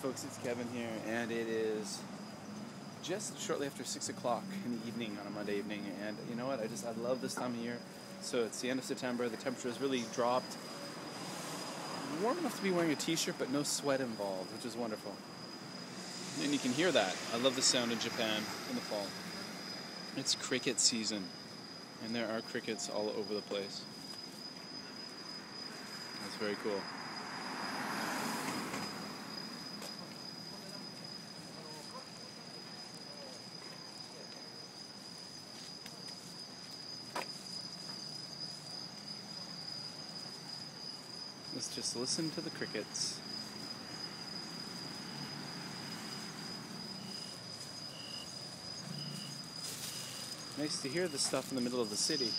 folks, it's Kevin here, and it is just shortly after 6 o'clock in the evening on a Monday evening, and you know what, I love this time of year. So it's the end of September, the temperature has really dropped, warm enough to be wearing a t-shirt, but no sweat involved, which is wonderful. And you can hear that. I love the sound in Japan in the fall. It's cricket season, and there are crickets all over the place. That's very cool. Let's just listen to the crickets. Nice to hear this stuff in the middle of the city.